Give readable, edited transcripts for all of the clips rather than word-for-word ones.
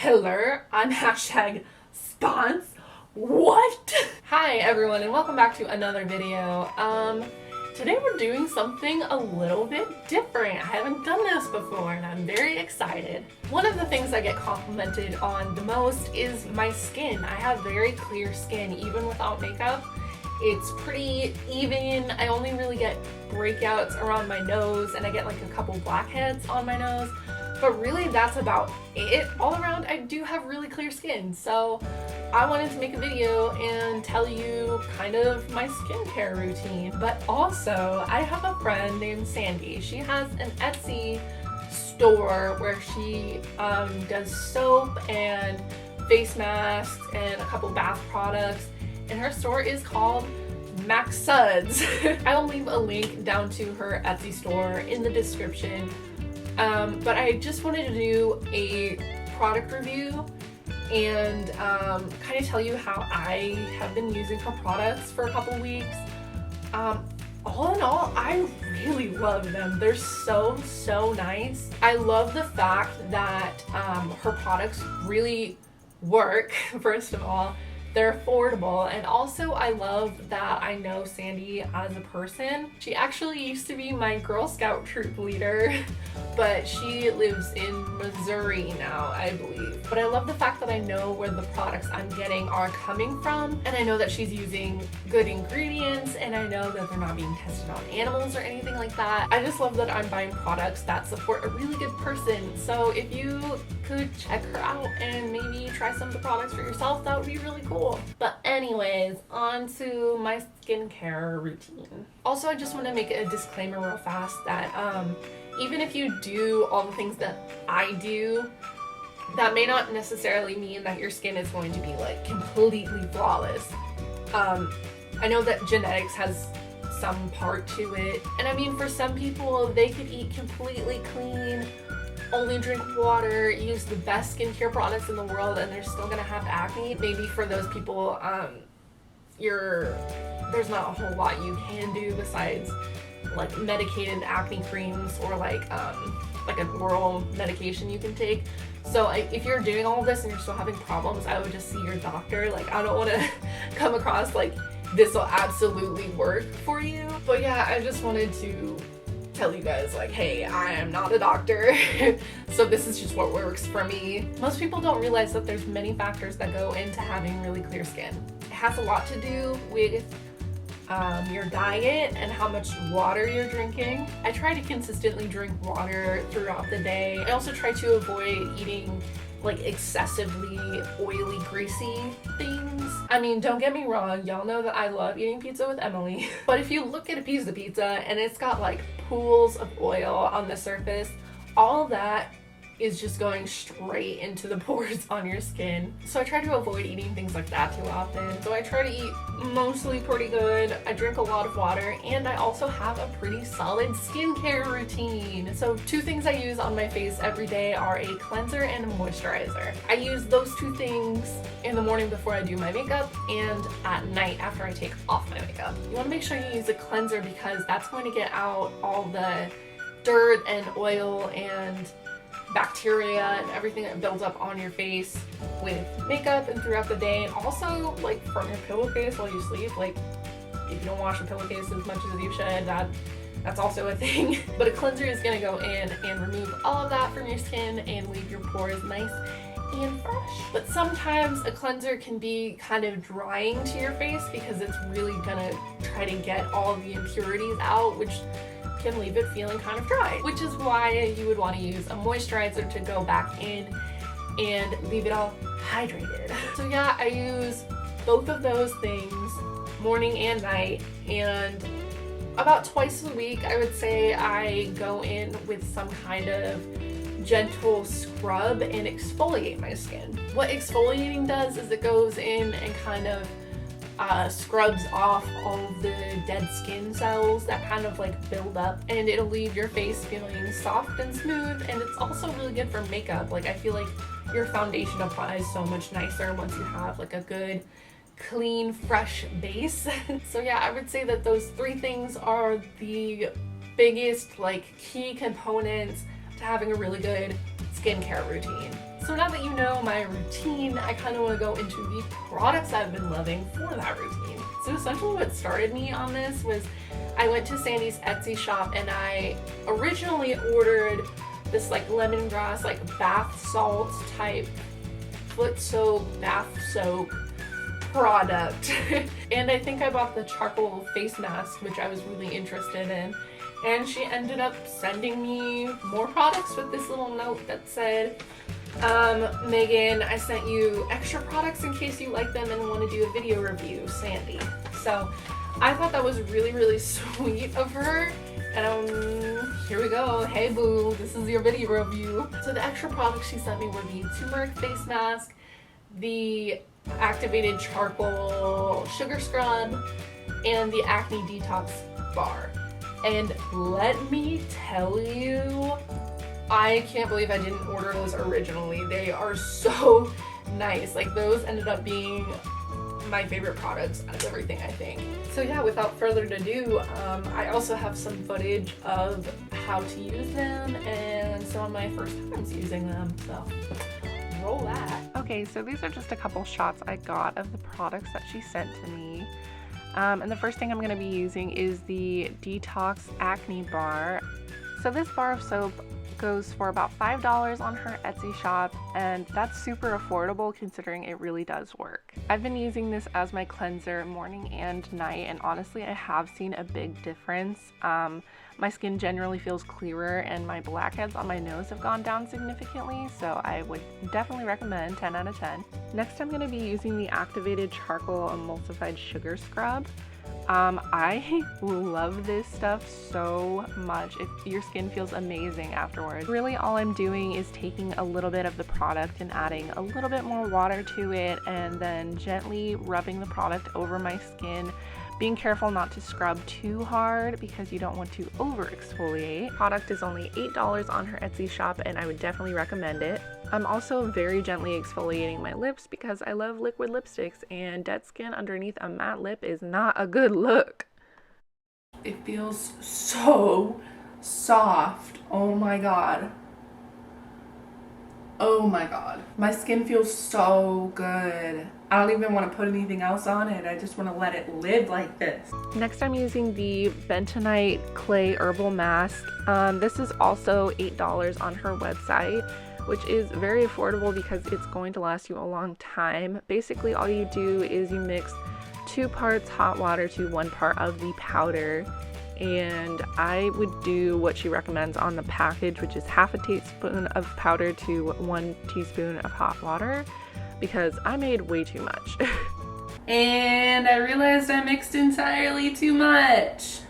Hello, I'm #spons. What? Hi everyone and welcome back to another video. Today we're doing something a little bit different. I haven't done this before and I'm very excited. One of the things I get complimented on the most is my skin. I have very clear skin even without makeup. It's pretty even. I only really get breakouts around my nose and I get like a couple blackheads on my nose. But really that's about it. All around I do have really clear skin, so I wanted to make a video and tell you kind of my skincare routine. But also I have a friend named Sandy. She has an Etsy store where she does soap and face masks and a couple bath products, and her store is called MacSuds. I'll leave a link down to her Etsy store in the description. But I just wanted to do a product review and kind of tell you how I have been using her products for a couple weeks. All in all, I really love them. They're so nice. I love the fact that her products really work, first of all. They're affordable, and also I love that I know Sandy as a person. She actually used to be my Girl Scout troop leader, but she lives in Missouri now, I believe. But I love the fact that I know where the products I'm getting are coming from, and I know that she's using good ingredients, and I know that they're not being tested on animals or anything like that. I just love that I'm buying products that support a really good person. So if you could check her out and maybe try some of the products for yourself, that would be really cool. But anyways, on to my skincare routine. Also, I just want to make a disclaimer real fast that even if you do all the things that I do, that may not necessarily mean that your skin is going to be like completely flawless. I know that genetics has some part to it, and I mean for some people they could eat completely clean, only drink water, use the best skincare products in the world, and they're still gonna have acne. Maybe for those people, there's not a whole lot you can do besides like medicated acne creams or like an oral medication you can take. So if you're doing all of this and you're still having problems, I would just see your doctor. Like, I don't want to come across like this will absolutely work for you. But yeah, I just wanted to tell you guys like, hey, I am not a doctor, so this is just what works for me. Most people don't realize that there's many factors that go into having really clear skin. It has a lot to do with your diet and how much water you're drinking. I try to consistently drink water throughout the day. I also try to avoid eating like excessively oily, greasy things. I mean, don't get me wrong, y'all know that I love eating pizza with Emily, but if you look at a piece of pizza and it's got like pools of oil on the surface, all of that is just going straight into the pores on your skin. So I try to avoid eating things like that too often. So I try to eat mostly pretty good. I drink a lot of water, and I also have a pretty solid skincare routine. So two things I use on my face every day are a cleanser and a moisturizer. I use those two things in the morning before I do my makeup and at night after I take off my makeup. You want to make sure you use a cleanser because that's going to get out all the dirt and oil and bacteria and everything that builds up on your face with makeup and throughout the day, and also like from your pillowcase while you sleep. Like, if you don't wash your pillowcase as much as you should, that's also a thing. But a cleanser is gonna go in and remove all of that from your skin and leave your pores nice and fresh. But sometimes a cleanser can be kind of drying to your face because it's really gonna try to get all of the impurities out, which can leave it feeling kind of dry, which is why you would want to use a moisturizer to go back in and leave it all hydrated. So yeah, I use both of those things morning and night, and about twice a week I would say I go in with some kind of gentle scrub and exfoliate my skin. What exfoliating does is it goes in and kind of scrubs off all of the dead skin cells that kind of like build up, and it'll leave your face feeling soft and smooth. And it's also really good for makeup. Like, I feel like your foundation applies so much nicer once you have like a good clean fresh base. So yeah, I would say that those three things are the biggest like key components to having a really good skincare routine. So now that you know my routine, I kind of want to go into the products I've been loving for that routine. So essentially what started me on this was I went to Sandy's Etsy shop and I originally ordered this like lemongrass, like bath salt type foot soap, bath soap product. And I think I bought the charcoal face mask, which I was really interested in. And she ended up sending me more products with this little note that said, Megan, I sent you extra products in case you like them and want to do a video review, Sandy. So I thought that was really, really sweet of her. And here we go. Hey boo, this is your video review. So the extra products she sent me were the turmeric face mask, the activated charcoal sugar scrub, and the acne detox bar. And let me tell you, I can't believe I didn't order those originally. They are so nice. Like, those ended up being my favorite products out of everything, I think. So yeah, without further ado, I also have some footage of how to use them and some of my first times using them. So roll that. Okay, so these are just a couple shots I got of the products that she sent to me. And the first thing I'm going to be using is the Detox Acne Bar. So this bar of soap goes for about $5 on her Etsy shop, and that's super affordable considering it really does work. I've been using this as my cleanser morning and night, and honestly I have seen a big difference. My skin generally feels clearer and my blackheads on my nose have gone down significantly, so I would definitely recommend. 10 out of 10. Next I'm going to be using the activated charcoal emulsified sugar scrub. I love this stuff so much. Your skin feels amazing afterwards. Really all I'm doing is taking a little bit of the product and adding a little bit more water to it and then gently rubbing the product over my skin. Being careful not to scrub too hard because you don't want to over exfoliate. Product is only $8 on her Etsy shop and I would definitely recommend it. I'm also very gently exfoliating my lips because I love liquid lipsticks and dead skin underneath a matte lip is not a good look. It feels so soft. Oh my god. Oh my god. My skin feels so good. I don't even want to put anything else on it. I just want to let it live like this. Next I'm using the bentonite clay herbal mask. This is also $8 on her website, which is very affordable because it's going to last you a long time. Basically all you do is you mix 2 parts hot water to 1 part of the powder, and I would do what she recommends on the package, which is half a teaspoon of powder to 1 teaspoon of hot water, because I made way too much. And I realized I mixed entirely too much.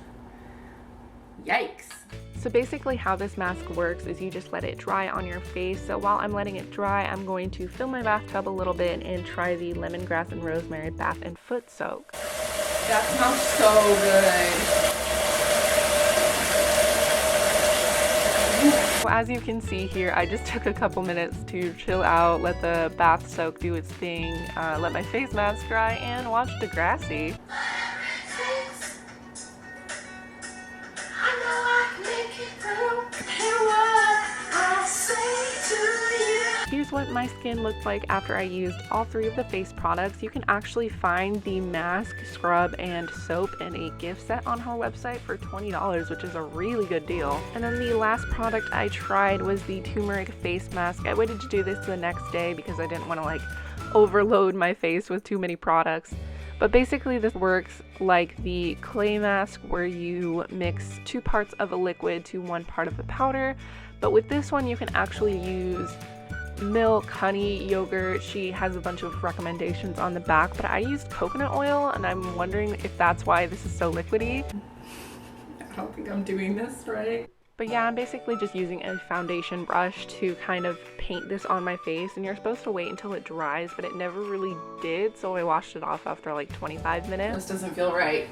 Yikes. So basically how this mask works is you just let it dry on your face. So while I'm letting it dry, I'm going to fill my bathtub a little bit and try the lemongrass and rosemary bath and foot soak. That smells so good. So as you can see here, I just took a couple minutes to chill out, let the bath soak do its thing, let my face mask dry, and watch Degrassi. Here's what my skin looked like after I used all 3 of the face products. You can actually find the mask, scrub, and soap in a gift set on her website for $20, which is a really good deal. And then the last product I tried was the turmeric face mask. I waited to do this the next day because I didn't want to like overload my face with too many products. But basically this works like the clay mask where you mix 2 parts of a liquid to 1 part of the powder. But with this one you can actually use milk, honey, yogurt. She has a bunch of recommendations on the back, but I used coconut oil and I'm wondering if that's why this is so liquidy. I don't think I'm doing this right. But yeah, I'm basically just using a foundation brush to kind of paint this on my face, and you're supposed to wait until it dries, but it never really did, so I washed it off after like 25 minutes. This doesn't feel right.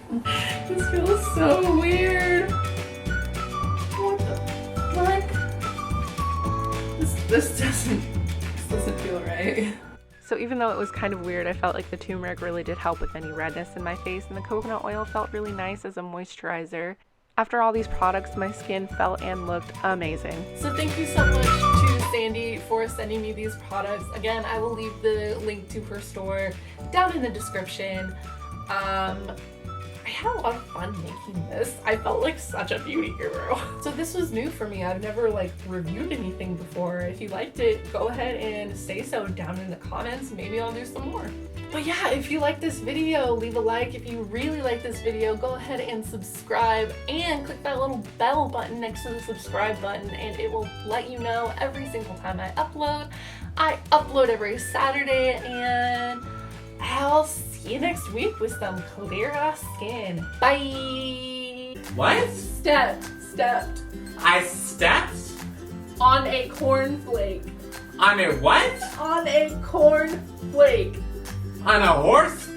This feels so weird. What the heck? This doesn't feel right. So even though it was kind of weird, I felt like the turmeric really did help with any redness in my face, and the coconut oil felt really nice as a moisturizer. After all these products, my skin felt and looked amazing. So thank you so much to Sandy for sending me these products. Again, I will leave the link to her store down in the description. I had a lot of fun making this. I felt like such a beauty guru. So this was new for me. I've never like reviewed anything before. If you liked it, go ahead and say so down in the comments. Maybe I'll do some more. But yeah, if you like this video, leave a like. If you really like this video, go ahead and subscribe and click that little bell button next to the subscribe button and it will let you know every single time I upload. I upload every Saturday and I'll see you next week with some clear skin. Bye! What? Stepped. I stepped? On a cornflake. On a what? On a cornflake. On a horse?